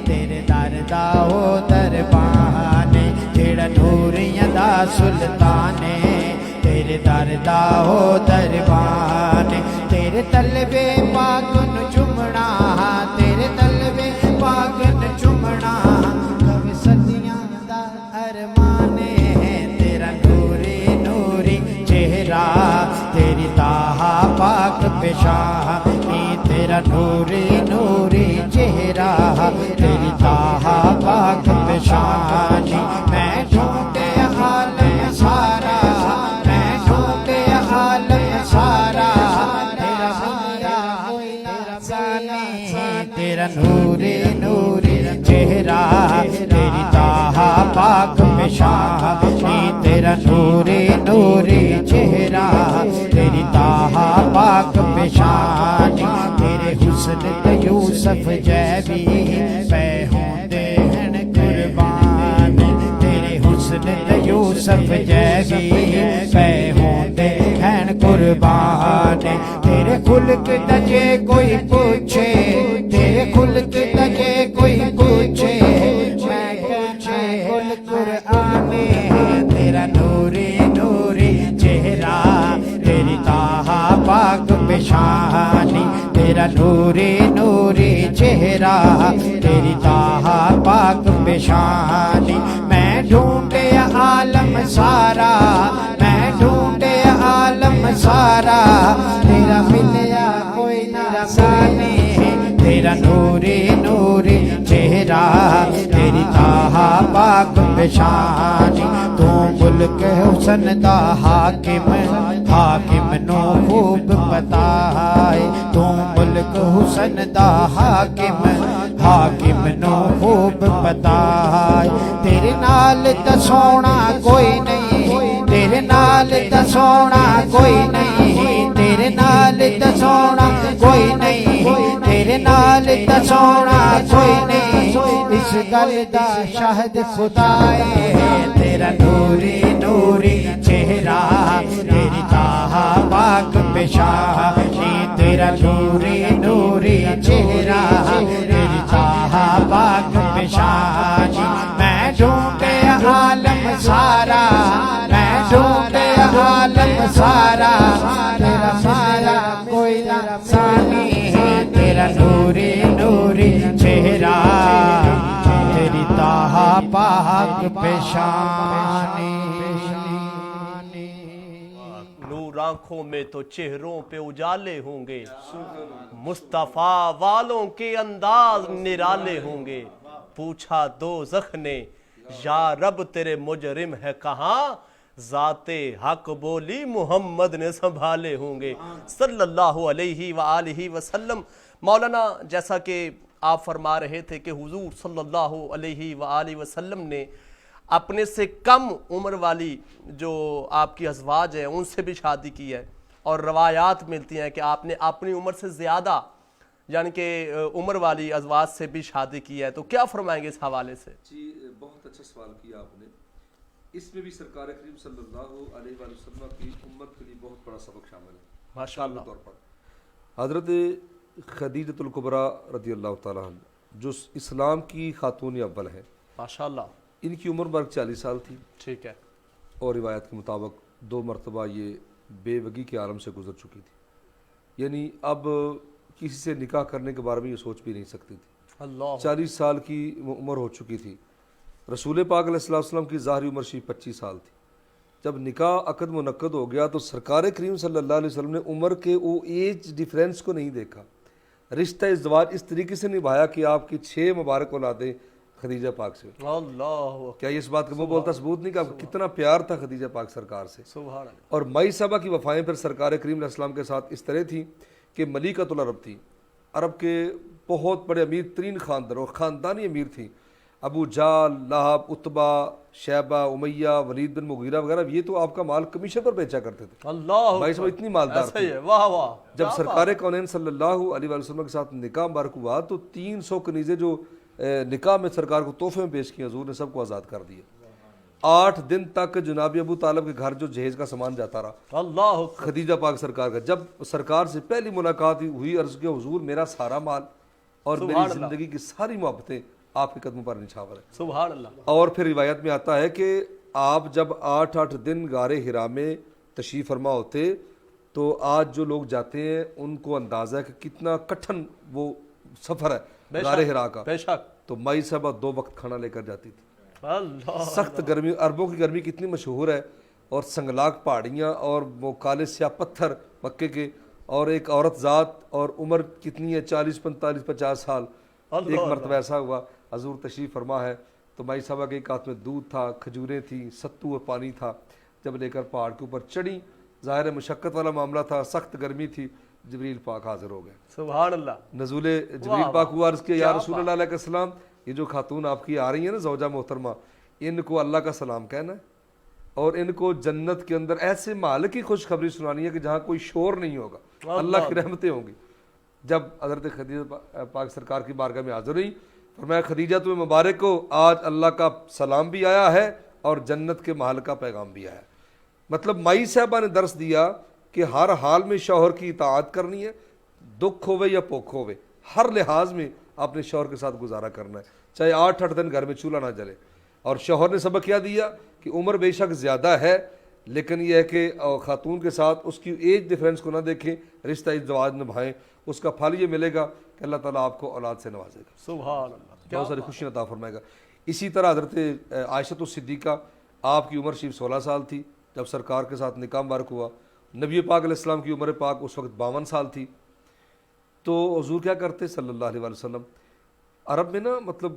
تیرے در دا او دربانے، جیڑا نوریاں دا سلطانے، تیرے در دا او دربانے، تیرے طلبے پاک نو چمنا، تیرے طلبے پاک نو چمنا، کبھی صدیاں دا ارمانے، تیرا نوری نوری چہرہ، تیری طہا پاک پیشانی، تیرا نوری نوری چہرہ، تیری طہا پاک پیشانی، میں ڈھونڈے عالم سارا، میں ڈھونڈے عالم سارا، تیرا ملیا کوئی نہ سانی، تیرا نوری نوری چہرہ، تیری طہا پاک پیشانی، تیرا نوری نوری چہرہ، تیری طہا پاک پیشانی، تیرے حسن تے یوسف جیبی پہ ہوندے ہیں قربان، تیرے حسن تے یوسف جیبی پہ ہوندے ہیں قربان، تیرے خلق تجے کوئی پوچھے، تیرے خلق تجے کوئی پوچھے، میں پوچھے کل قرآن، تیرا نوری نوری چہرہ، تیری طہا پاک پیشانی، تیرا نوری نوری چہرہ، تیری طہا پاک پیشانی، میں ڈھونڈے عالم سارا، میں ڈھونڈے عالم سارا، تیرا ملیا کوئی نہ سانی، تیرا نوری نوری چہرہ، تیری طہا پاک پیشانی، تو ملک حسن دا حاکم، حاکم نو خوب پتہ ہے، تو ملک حسن دا حاکم، حاکم نو خوب پتہ ہے، تیرے نال تے سونا کوئی نہیں، تیرے نال تے سونا کوئی نہیں، تیرے نال تے سونا کوئی نہیں، تیرے نال تے سونا کوئی نہیں، اس گل دا شاہد خدا ہے، تیرا نوری نوری چہرہ، تیری طہا پاک پیشانی، تیرا نوری نوری چہرہ، تیری طہا پاک پیشانی، میں ڈھونڈے عالم سارا، میں ڈھونڈے عالم سارا، تیرا سارا کوئی نہ سانی، تیرا نوری نوری چہرہ، تیری طہا پاک پیشانی، نور آنکھوں میں تو چہروں پہ اجالے ہوں گے، مصطفیٰ والوں کے انداز نرالے ہوں گے، پوچھا دوزخ نے یا رب تیرے مجرم ہے کہاں، ذات حق بولی محمد نے سنبھالے ہوں گے، صلی اللہ علیہ وآلہ وسلم۔ مولانا جیسا کہ آپ فرما رہے تھے کہ حضور صلی اللہ علیہ وآلہ وسلم نے اپنے سے کم عمر والی جو آپ کی ازواج ہیں ان سے بھی شادی کی ہے، اور روایات ملتی ہیں کہ آپ نے اپنی عمر سے زیادہ یعنی کہ عمر والی ازواج سے بھی شادی کی ہے، تو کیا فرمائیں گے اس حوالے سے؟ جی بہت اچھا سوال کیا آپ نے. اس میں بھی سرکار کریم صلی اللہ علیہ وآلہ وسلم کی امت کے لیے بہت بڑا سبق شامل ہے. ماشاء اللہ. طور پر حضرت خدیجۃ الکبریٰ رضی اللہ تعالیٰ عنہ جو اسلام کی خاتون اول ہے، ماشاء اللہ. ان کی عمر برگ 40 سال تھی، ٹھیک ہے. اور روایت کے مطابق 2 مرتبہ یہ بے وگی کے عالم سے گزر چکی تھی. یعنی اب کسی سے نکاح کرنے کے بارے میں یہ سوچ بھی نہیں سکتی تھی. اللہ. 40 سال کی عمر ہو چکی تھی. رسول پاک علیہ السلام کی ظاہری عمر شریف 25 سال تھی. جب نکاح عقد منعقد ہو گیا تو سرکار کریم صلی اللہ علیہ وسلم نے عمر کے وہ ایج ڈیفرنس کو نہیں دیکھا، رشتہ ازدواج اس طریقے سے نبھایا کہ آپ کی 6 مبارک اولادیں خدیجہ پاک سے. اللہ. کیا یہ اس بات کا منہ بولتا ثبوت نہیں کہ آپ کو کتنا پیار تھا خدیجہ پاک سرکار سے؟ سبحان اللہ. اور مئی صاحبہ کی وفائیں پھر سرکار کریم علیہ السلام کے ساتھ اس طرح تھیں کہ ملیکۃ العرب تھی، عرب کے بہت بڑے امیر ترین خاندان اور خاندانی امیر تھیں. ابو جال، لہب، عتبہ، شیبہ، امیہ، ولید بن مغیرہ وغیرہ، یہ تو آپ کا مال کمیشن پر بیچا کرتے تھے. اللہ. بھائی صاحب اتنی مالدار ایسا تھی. ہی ہے. واہ واہ. جب سرکار کونین صلی اللہ علیہ وسلم کے ساتھ نکاح مبارک ہوا تو 300 کنیزیں جو نکاح میں سرکار کو تحفے میں پیش کی، حضور نے سب کو آزاد کر دیا. 8 دن تک جناب ابو طالب کے گھر جو جہیز کا سامان جاتا رہا. اللہ. خدیجہ پاک سرکار کا جب سرکار سے پہلی ملاقات ہوئی، عرض کیا حضور میرا سارا مال اور میری زندگی کی ساری محبتیں آپ کے قدموں پر نچھاور ہیں. سبحان اللہ. اور پھر روایت میں آتا ہے کہ آپ جب 8 دن غار حرا میں تشریف فرما ہوتے تو آج جو لوگ جاتے ہیں ان کو اندازہ ہے کہ کتنا کٹھن وہ سفر ہے غار حرا کا. بے شک. تو مائی صاحبہ 2 وقت کھانا لے کر جاتی تھی. اللہ. سخت گرمی، عربوں کی گرمی کتنی مشہور ہے، اور سنگلاک پہاڑیاں اور وہ کالے سیاہ پتھر مکے کے، اور ایک عورت ذات، اور عمر کتنی ہے 40 45 50 سال. ایک مرتبہ ایسا ہوا حضور تشریف فرما ہے تو مائی صاحبہ کے ایک ہاتھ میں دودھ تھا، کھجوریں تھیں، ستو اور پانی تھا. جب لے کر پہاڑ کے اوپر چڑھی، ظاہر مشقت والا معاملہ تھا، سخت گرمی تھی، جبریل پاک حاضر ہو گئے. سبحان اللہ. نزول جبریل پاک ہوا، عرض کیا یا رسول اللہ علیہ السلام، یہ جو خاتون آپ کی آ رہی ہیں نا زوجہ محترمہ، ان کو اللہ کا سلام کہنا ہے اور ان کو جنت کے اندر ایسے مال کی خوشخبری سنانی ہے کہ جہاں کوئی شور نہیں ہوگا، اللہ کی رحمتیں ہوں گی. جب حضرت خدیجہ پاک سرکار کی بارگاہ میں حاضر ہوئی، فرمایا خدیجہ تمہیں مبارک ہو، آج اللہ کا سلام بھی آیا ہے اور جنت کے محل کا پیغام بھی آیا ہے. مطلب مائی صاحبہ نے درس دیا کہ ہر حال میں شوہر کی اطاعت کرنی ہے، دکھ ہوئے یا پوکھ ہوئے، ہر لحاظ میں اپنے شوہر کے ساتھ گزارا کرنا ہے، چاہے 8 دن گھر میں چولہا نہ جلے. اور شوہر نے سبق کیا دیا کہ عمر بے شک زیادہ ہے، لیکن یہ ہے کہ خاتون کے ساتھ اس کی ایج ڈیفرنس کو نہ دیکھیں، رشتہ ازدواج نبھائیں، اس کا پھل یہ ملے گا کہ اللہ تعالیٰ آپ کو اولاد سے نوازے گا. سبحان اللہ. بہت ساری خوشیاں عطا فرمائے گا. اسی طرح حضرت عائشہ الصدیقہ، آپ کی عمر شریف 16 سال تھی جب سرکار کے ساتھ نکاح مبارک ہوا. نبی پاک علیہ السلام کی عمر پاک اس وقت 52 سال تھی. تو حضور کیا کرتے صلی اللہ علیہ وسلم، عرب میں نا مطلب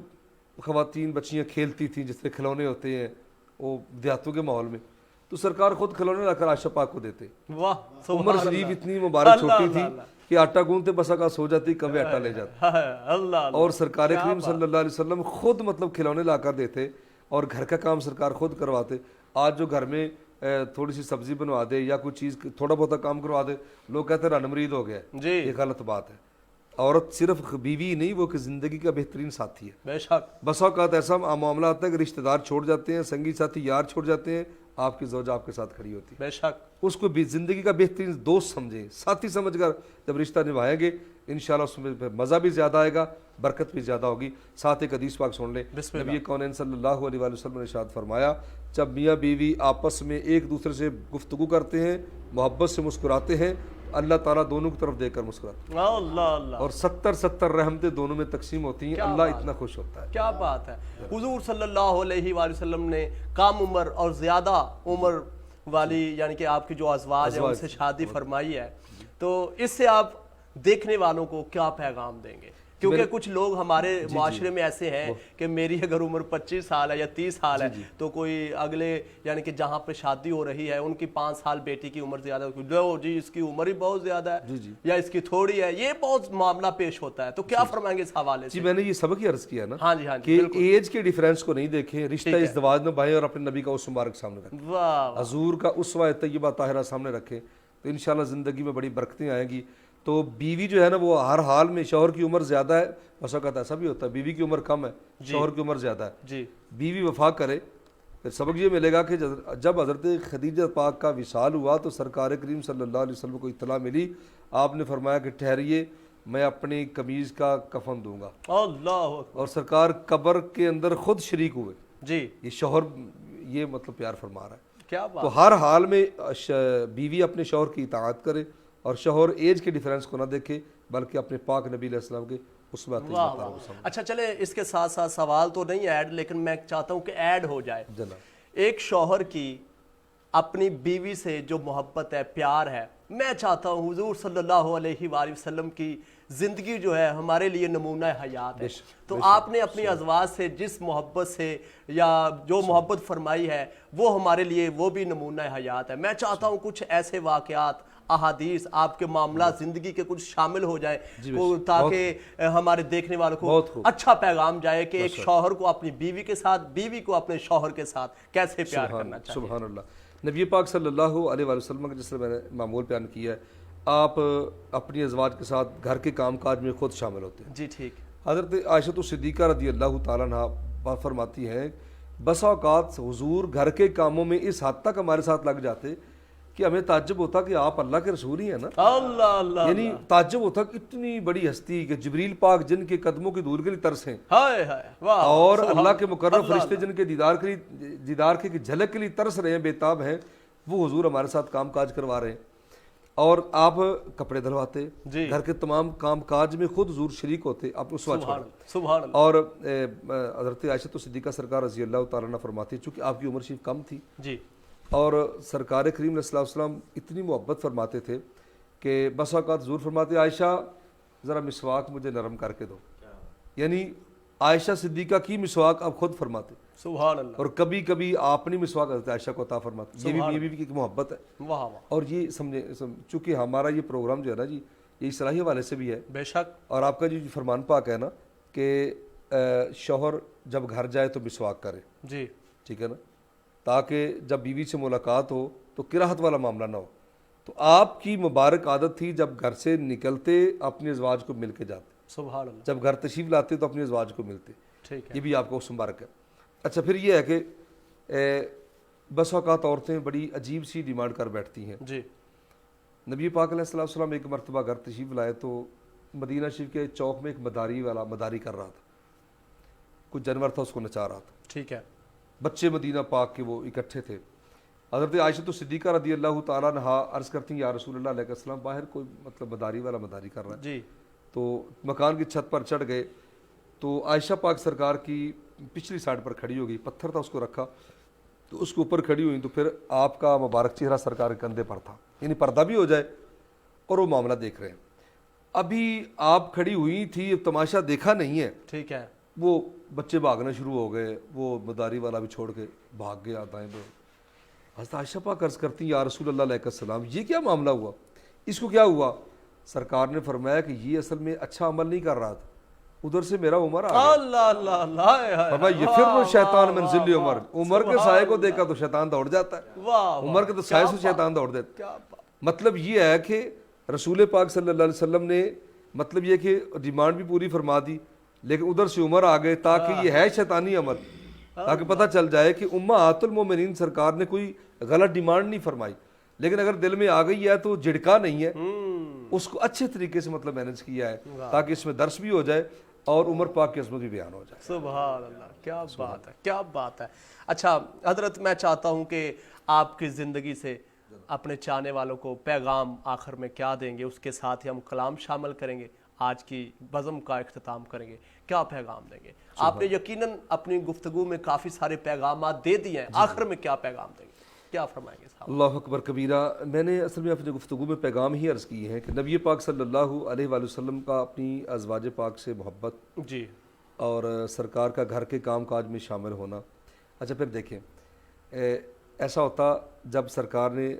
خواتین بچیاں کھیلتی تھیں جس طرح کھلونے ہوتے ہیں وہ دیہاتوں کے ماحول میں، تو سرکار خود کھلونے لا کر عائشہ پاک کو دیتے. واہ. عمر شریف اتنی مبارک چھوٹی تھی کہ آٹا گوندتے بسا کا سو جاتی، کبھی آٹا لے جاتی. اللہ. اور سرکار کریم صلی اللہ علیہ وسلم خود مطلب کھلونے لا کر دیتے اور گھر کا کام سرکار خود کرواتے. آج جو گھر میں تھوڑی سی سبزی بنوا دے یا کوئی چیز تھوڑا بہت کام کروا دے، لوگ کہتے ہیں رنمرید ہو گیا. جی یہ غلط بات ہے. عورت صرف بیوی نہیں، وہ کہ زندگی کا بہترین ساتھی ہے. بے شک. بسا اوقات ایسا معاملہ آتا ہے کہ رشتہ دار چھوڑ جاتے ہیں، سنگی ساتھی یار چھوڑ جاتے ہیں، آپ کی زوجہ آپ کے ساتھ کھڑی ہوتی ہے. بے شک. اس کو بھی زندگی کا بہترین دوست سمجھیں، ساتھی سمجھ کر جب رشتہ نبھائیں گے انشاءاللہ اس میں مزہ بھی زیادہ آئے گا، برکت بھی زیادہ ہوگی. ساتھ ایک حدیث پاک سن لیں. نبی کونین صلی اللہ علیہ وسلم نے ارشاد فرمایا، جب میاں بیوی آپس میں ایک دوسرے سے گفتگو کرتے ہیں، محبت سے مسکراتے ہیں، اللہ تعالیٰ دونوں کی طرف دیکھ کر مسکراتا ہے. اللہ. اور 70 رحمتیں دونوں میں تقسیم ہوتی ہیں. اللہ اتنا خوش ہوتا ہے. کیا بات ہے. حضور صلی اللہ علیہ وآلہ وسلم نے کم عمر اور زیادہ عمر والی یعنی کہ آپ کی جو ازواج ہیں ان سے شادی فرمائی ہے، تو اس سے آپ دیکھنے والوں کو کیا پیغام دیں گے؟ کیونکہ کچھ لوگ ہمارے معاشرے میں ایسے ہیں کہ میری اگر عمر 25 سال ہے یا 30 سال ہے تو کوئی اگلے یعنی کہ جہاں پہ شادی ہو رہی ہے ان کی 5 سال بیٹی کی عمر زیادہ لو جی اس کی عمر ہی بہت زیادہ ہے یا اس کی تھوڑی ہے، یہ بہت معاملہ پیش ہوتا ہے. تو کیا فرمائیں گے اس حوالے سے؟ جی میں نے یہ سبق ہی عرض کیا نا ہاں جی کہ ایج کے ڈیفرنس کو نہیں دیکھیں، رشتہ ازدواج نبھائیں اور اپنے نبی کا اس مبارک سامنے رکھیں، واہ حضور کا اسوہ طیبہ طاہرہ سامنے رکھیں تو انشاءاللہ زندگی میں بڑی برکتیں آئیں گی. تو بیوی جو ہے نا وہ ہر حال میں، شوہر کی عمر زیادہ ہے بس اوقات ایسا بھی ہوتا ہے بیوی کی عمر کم ہے شوہر کی عمر زیادہ ہے، جی بیوی وفا کرے. پھر سبق یہ ملے گا کہ جب حضرت خدیجہ پاک کا وصال ہوا تو سرکار کریم صلی اللہ علیہ وسلم کو اطلاع ملی، آپ نے فرمایا کہ ٹھہریے میں اپنی قمیض کا کفن دوں گا، اللہ اکبر. اور سرکار قبر کے اندر خود شریک ہوئے. جی یہ شوہر یہ مطلب پیار فرما رہا ہے. کیا بات. تو ہر حال میں بیوی اپنے شوہر کی اطاعت کرے اور شوہر ایج کے ڈیفرنس کو نہ دیکھے بلکہ اپنے پاک نبی علیہ السلام کے اس بات کو واہ واہ. اچھا چلے اس کے ساتھ ساتھ سوال تو نہیں ایڈ لیکن میں چاہتا ہوں کہ ایڈ ہو جائے. جناب ایک شوہر کی اپنی بیوی سے جو محبت ہے، پیار ہے، میں چاہتا ہوں حضور صلی اللہ علیہ وآلہ وسلم کی زندگی جو ہے ہمارے لیے نمونہ حیات ہے. تو آپ نے اپنی ازواج سے جس محبت سے یا جو محبت فرمائی ہے وہ ہمارے لیے وہ بھی نمونہ حیات ہے. میں چاہتا ہوں کچھ ایسے واقعات، احادیث، آپ کے معاملات زندگی کے کچھ شامل ہو جائیں تاکہ ہمارے دیکھنے والوں کو اچھا پیغام جائے کہ ایک شوہر کو اپنی بیوی کے ساتھ، بیوی کو اپنے شوہر کے ساتھ کیسے پیار کرنا چاہیے. سبحان اللہ. نبی پاک صلی اللہ علیہ وآلہ وسلم کا جس طرح میں نے معمول بیان کیا ہے، آپ اپنی ازواج کے ساتھ گھر کے کام کاج میں خود شامل ہوتے ہیں. جی ٹھیک. حضرت عائشہ الصدیقہ رضی اللہ تعالیٰ عنہ فرماتی ہیں بسا اوقات حضور گھر کے کاموں میں اس حد تک ہمارے ساتھ لگ جاتے کہ ہمیں تعجب ہوتا کہ آپ اللہ کے رسول ہی ہیں نا. اللہ اللہ. یعنی تعجب ہوتا کہ اتنی بڑی ہستی کہ جبریل پاک جن کے قدموں کی دھول کے لیے ترسیں، ہائے ہائے واہ. اور اللہ کے مقرب فرشتے جن کے دیدار کے جھلک کے لیے ترس رہے ہیں، بےتاب ہیں، وہ حضور ہمارے ساتھ کام کاج کروا رہے ہیں. اور آپ کپڑے دھلواتے، گھر کے تمام کام کاج میں خود حضور شریک ہوتے. آپ اس وقت سبحان اللہ. اور حضرت عائشہ صدیقہ سرکار رضی اللہ تعالیٰ عنہ فرماتی چونکہ آپ کی عمر شریف کم تھی جی، اور سرکار کریم علیہ السلام اتنی محبت فرماتے تھے کہ بس اوقات حضور فرماتے عائشہ ذرا مسواک مجھے نرم کر کے دو. یعنی عائشہ صدیقہ کی مسواک آپ خود فرماتے. سبحان اللہ. اور کبھی کبھی آپ نے مسواک حضرت عائشہ کو عطا فرماتے. یہ بھی ایک محبت ہے. واہ واہ. اور یہ سمجھے چونکہ ہمارا یہ پروگرام جو ہے نا جی یہ اصلاحی حوالے سے بھی ہے. بے شک. اور آپ کا جو فرمان پاک ہے نا کہ شوہر جب گھر جائے تو مسواک کرے. جی ٹھیک ہے نا، تاکہ جب بیوی سے ملاقات ہو تو کراہت والا معاملہ نہ ہو. تو آپ کی مبارک عادت تھی جب گھر سے نکلتے اپنے ازواج کو مل کے جاتے، سبحان اللہ. جب گھر تشریف لاتے تو اپنے ازواج کو ملتے. ٹھیک ہے. یہ بھی آپ کو اس مبارک ہے. اچھا پھر یہ ہے کہ بس اوقات عورتیں بڑی عجیب سی ڈیمانڈ کر بیٹھتی ہیں. جی. نبی پاک علیہ السلام ایک مرتبہ گھر تشریف لائے تو مدینہ شریف کے چوک میں ایک مداری کر رہا تھا. کچھ جانور تھا اس کو نچا رہا تھا. ٹھیک ہے. بچے مدینہ پاک کے وہ اکٹھے تھے. حضرت عائشہ الصدیقہ رضی اللہ تعالیٰ عنہ عرض کرتی ہیں یا رسول اللہ علیہ السلام باہر کوئی مطلب مداری کر رہا ہے. جی. تو مکان کی چھت پر چڑھ گئے تو عائشہ پاک سرکار کی پچھلی سائڈ پر کھڑی ہو گئی، پتھر تھا اس کو رکھا تو اس کے اوپر کھڑی ہوئی تو پھر آپ کا مبارک چہرہ سرکار کے کندھے پر تھا، یعنی پردہ بھی ہو جائے اور وہ معاملہ دیکھ رہے ہیں. ابھی آپ کھڑی ہوئی تھی، تماشا دیکھا نہیں ہے. ٹھیک ہے. وہ بچے بھاگنا شروع ہو گئے، وہ مداری والا بھی چھوڑ کے بھاگ گیا دائیں بائیں. حضرت عائشہ پاک عرض کرتی یا رسول اللہ علیہ السلام یہ کیا معاملہ ہوا، اس کو کیا ہوا؟ سرکار نے فرمایا کہ یہ اصل میں اچھا عمل نہیں کر رہا تھا، ادھر سے میرا عمر آ گیا. اللہ اللہ اللہ. فرمایا یفر شیطان من ذل عمر. عمر کے سائے کو دیکھا تو شیطان دوڑ جاتا ہے. عمر کے تو سائے سے شیطان دوڑ دیتا. مطلب یہ ہے کہ رسول پاک صلی اللہ علیہ وسلم نے مطلب یہ کہ ڈیمانڈ بھی پوری فرما دی لیکن ادھر سے عمر آ گئے تاکہ یہ ہے شیطانی عمل، تاکہ پتہ چل جائے کہ امہات المومنین سرکار نے کوئی غلط ڈیمانڈ نہیں فرمائی، لیکن اگر دل میں آ گئی ہے تو جھڑکا نہیں ہے، اس کو اچھے طریقے سے مطلب مینج کیا ہے تاکہ اس میں درس بھی ہو جائے اور عمر پاک کی عظمت بھی بیان ہو جائے. سبحان اللہ. کیا بات ہے، کیا بات ہے. اچھا حضرت میں چاہتا ہوں کہ آپ کی زندگی سے اپنے چاہنے والوں کو پیغام آخر میں کیا دیں گے، اس کے ساتھ ہی ہم کلام شامل کریں گے، آج کی بزم کا اختتام کریں گے. کیا پیغام دیں گے؟ آپ نے یقیناً اپنی گفتگو میں کافی سارے پیغامات دے دیے ہیں، آخر میں کیا پیغام دیں گے؟ کیا فرمائیں گے صاحب؟ اللہ اکبر کبیرہ. میں نے اصل میں اپنی گفتگو میں پیغام ہی عرض کی ہے کہ نبی پاک صلی اللہ علیہ وآلہ وسلم کا اپنی ازواج پاک سے محبت جی اور سرکار کا گھر کے کام کاج میں شامل ہونا. اچھا پھر دیکھیں ایسا ہوتا جب سرکار نے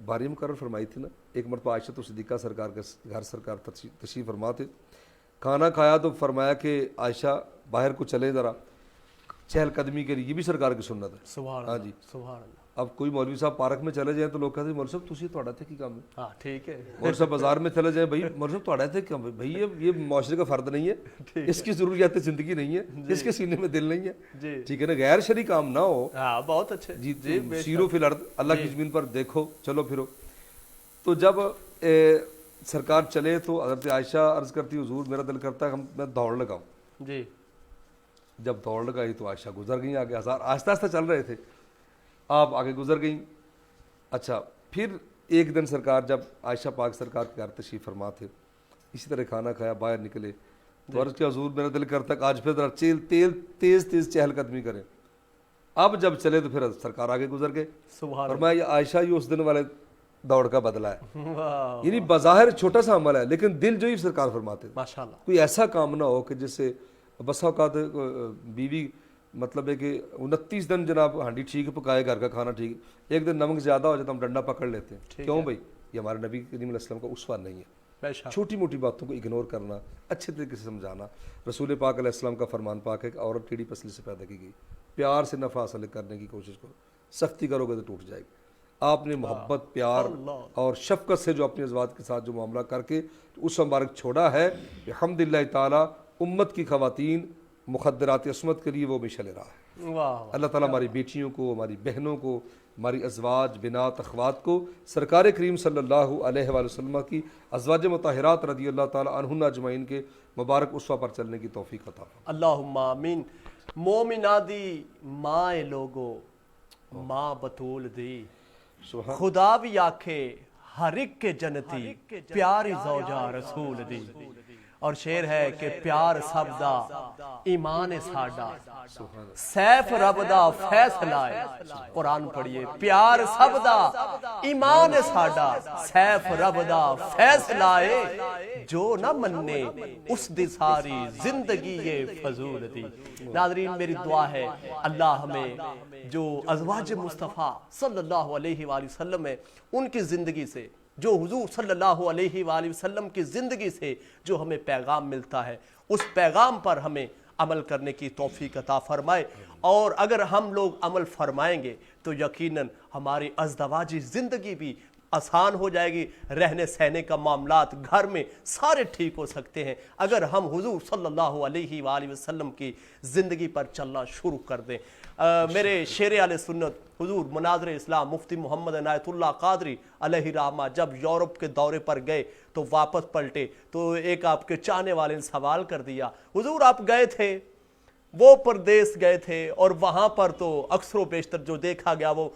باری مقرر فرمائی تھی نا, ایک مرتبہ عائشہ صدیقہ سرکار کے گھر سرکار تشریف فرما تھے, کھانا کھایا تو فرمایا کہ عائشہ باہر کو چلے ذرا چہل قدمی کے لیے, یہ بھی سرکار کی سنت ہے. سبحان ہاں اللہ جی. سبحان اللہ. اب کوئی مولوی صاحب پارک میں چلے جائیں تو لوگ کہتے ہیں مولوی صاحب تسی تھوڑا تھے کی کام ہے, ہاں ٹھیک ہے. مولوی صاحب بازار میں چلے جائیں, بھائی مولوی صاحب تھوڑا تھے کام ہے, بھائی یہ معاشرے کا فرد نہیں ہے, اس کی ضروریات زندگی نہیں ہے, اس کے سینے میں دل نہیں ہے, جی ٹھیک ہے نا, غیر شرعی کام نہ ہو. ہاں بہت اچھے. جی سیرو فی الارض, اللہ کی زمین پر دیکھو چلو پھرو. تو جب سرکار چلے تو حضرت عائشہ عرض کرتی حضور میرا دل کرتا ہے میں دوڑ لگاؤں. جی جب دوڑ لگائی تو عائشہ گزر گئیں آگے, ہزار آہستہ آہستہ چل رہے تھے, آپ آگے گزر گئیں. اچھا پھر ایک دن سرکار جب عائشہ پاک سرکار کے گھر تشریف فرما تھے, اسی طرح کھانا کھایا باہر نکلے تو عرض کیا حضور میرا دل کرتا ہے آج پھر ذرا تیز چہل قدمی کریں. اب جب چلے تو پھر سرکار آگے گزر گئے. سبحان فرمایا یہ عائشہ یہ اس دن والے دوڑ کا بدلہ ہے. اللہ. واہ یعنی بظاہر چھوٹا سا عمل ہے لیکن دل جو ہی سرکار فرماتے تھے. ماشاء اللہ. کوئی ایسا کام نہ ہو کہ جس سے بسا اوقات بیوی مطلب ہے کہ 29 دن جناب ہانڈی ٹھیک پکائے, گھر کا کھانا ٹھیک, ایک دن نمک زیادہ ہو جاتا ہم ڈنڈا پکڑ لیتے ہیں. کیوں بھائی, یہ ہمارے نبی کریم علیہ السلام کا اسوہ نہیں ہے. بے شک. چھوٹی موٹی باتوں کو اگنور کرنا, اچھے طریقے سے سمجھانا. رسول پاک علیہ السلام کا فرمان پاک ہے کہ عورت ٹیڑھی پسلی سے پیدا کی گئی, پیار سے نفع حاصل کرنے کی کوشش کرو, سختی کرو گے تو ٹوٹ جائے گی. آپ نے محبت پیار اور شفقت سے جو اپنے ازواج کے ساتھ جو معاملہ کر کے اس مبارک چھوڑا ہے, الحمدللہ تعالی امت کی خواتین مخدرات عصمت کے لیے وہ مشعل راہ ہے. واہ اللہ تعالیٰ ہماری بیٹیوں کو, ہماری بہنوں کو, ہماری ازواج بنات اخوات کو سرکار کریم صلی اللہ علیہ وآلہ وسلم کی ازواج مطہرات رضی اللہ تعالیٰ عنہن اجمعین کے مبارک اسوہ پر چلنے کی توفیق عطا فرمائے. اللہم آمین. مومنہ دی ماں لوگو ماں بطول دی, خدا بھی آکھے ہر ایک کے جنتی پیاری زوجہ رسول دی. اور شعر ہے کہ پیار سب دا ایمان ساڈا, سیف رب دا فیصلہ ہے. قرآن پڑھیے, پیار سب دا ایمان ساڈا, سیف رب دا فیصلہ ہے, جو نہ مننے اس دی ساری زندگی یہ فضول دی. ناظرین میری دعا ہے اللہ ہمیں جو ازواج مصطفیٰ صلی اللہ علیہ وآلہ وسلم ہے ان کی زندگی سے, جو حضور صلی اللہ علیہ وآلہ وسلم کی زندگی سے جو ہمیں پیغام ملتا ہے اس پیغام پر ہمیں عمل کرنے کی توفیق عطا فرمائے. اور اگر ہم لوگ عمل فرمائیں گے تو یقیناً ہماری ازدواجی زندگی بھی آسان ہو جائے گی, رہنے سہنے کا معاملات گھر میں سارے ٹھیک ہو سکتے ہیں اگر ہم حضور صلی اللہ علیہ وآلہ وسلم کی زندگی پر چلنا شروع کر دیں. میرے شیر اہل سنت حضور مناظر اسلام مفتی محمد عنایت اللہ قادری علیہ رحمہ جب یورپ کے دورے پر گئے تو واپس پلٹے تو ایک آپ کے چاہنے والے نے سوال کر دیا, حضور آپ گئے تھے وہ پردیس گئے تھے اور وہاں پر تو اکثر و بیشتر جو دیکھا گیا وہ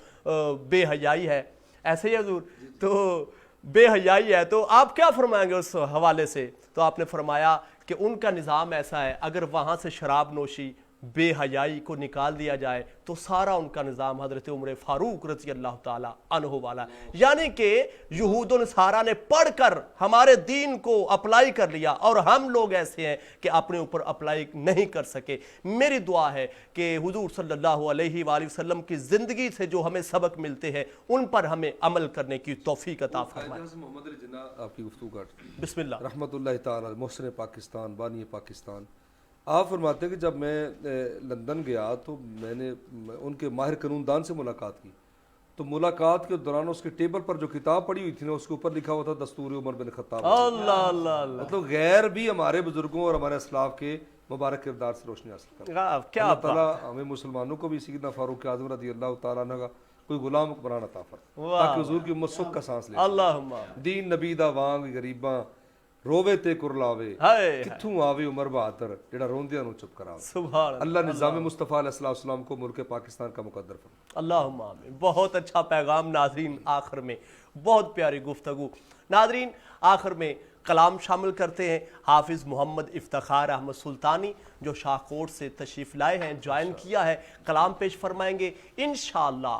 بے حیائی ہے, ایسے ہی حضور تو بے حیائی ہے, تو آپ کیا فرمائیں گے اس حوالے سے؟ تو آپ نے فرمایا کہ ان کا نظام ایسا ہے اگر وہاں سے شراب نوشی بے حیائی کو نکال دیا جائے تو سارا ان کا نظام حضرت عمر فاروق رضی اللہ تعالیٰ عنہ والا. یعنی کہ یہود و نصارہ نے پڑھ کر ہمارے دین کو اپلائی کر لیا اور ہم لوگ ایسے ہیں کہ اپنے اوپر اپلائی نہیں کر سکے. میری دعا ہے کہ حضور صلی اللہ علیہ وآلہ وسلم کی زندگی سے جو ہمیں سبق ملتے ہیں ان پر ہمیں عمل کرنے کی توفیق عطا فرمائے. محمد علی جناح آپ کی گفتگو کاٹ بسم اللہ. رحمت اللہ تعالی محسن پاکستان بانی پاکستان. آپ فرماتے ہیں کہ جب میں لندن گیا تو میں نے ان کے ماہر قانون دان سے ملاقات کی, تو ملاقات کے دوران اس کے ٹیبل پر جو کتاب پڑی ہوئی تھی نا اس کے اوپر لکھا ہوا تھا دستور عمر بن خطاب. اللہ اللہ اللہ. مطلب غیر بھی ہمارے بزرگوں اور ہمارے اسلاف کے مبارک کردار سے روشنی حاصل کرنا. اللہ تعالیٰ ہمیں مسلمانوں کو بھی سیدنا فاروق اعظم رضی اللہ تعالیٰ عنہ کا کوئی غلام بنانا عطا فرمائے تاکہ حضور کی امت سکھ کا سانس لے. اللہم دین نبی دا وانگ غریباں رووے تے کرلاوے کتھوں آوے عمر بہادر جڑا روندیاں نو چپ کراوے. سبحان اللہ نظام مصطفیٰ علیہ السلام کو ملک پاکستان کا مقدر فرمائے. اللہم آمین. بہت اچھا پیغام ناظرین, آخر میں بہت پیاری گفتگو. ناظرین آخر میں کلام شامل کرتے ہیں حافظ محمد افتخار احمد سلطانی جو شاہ کوٹ سے تشریف لائے ہیں, جوائن کیا ہے, کلام پیش فرمائیں گے انشاءاللہ.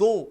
2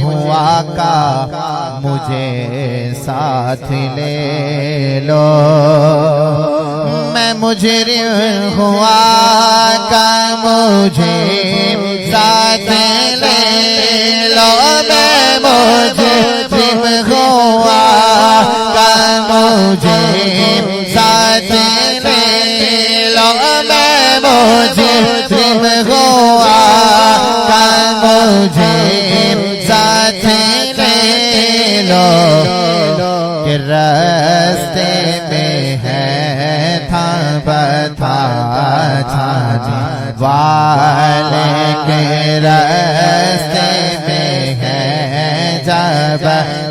ہوں آقا مجھے ساتھ لے لو میں مجرم ہوں آقا مجھے ساتھ لے لو میں مجرم ہوں آقا مجھے ساتھ لے لو میں مجرم ہوں آقا مجھے ساتھ لے لو کہ راستے میں ہے تھا بتا چھانے والے کے راستے میں ہے جب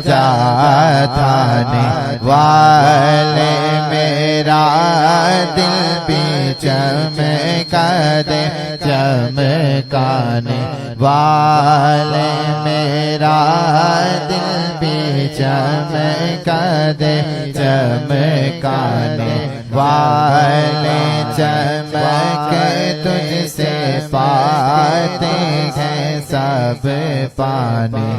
جاتا نے والے میرا دل بھی چمکا دے چمکانے والے میرا دل بھی چمکا دے چمکانے والے چمک تجھ سے پاتے ہیں سب پانے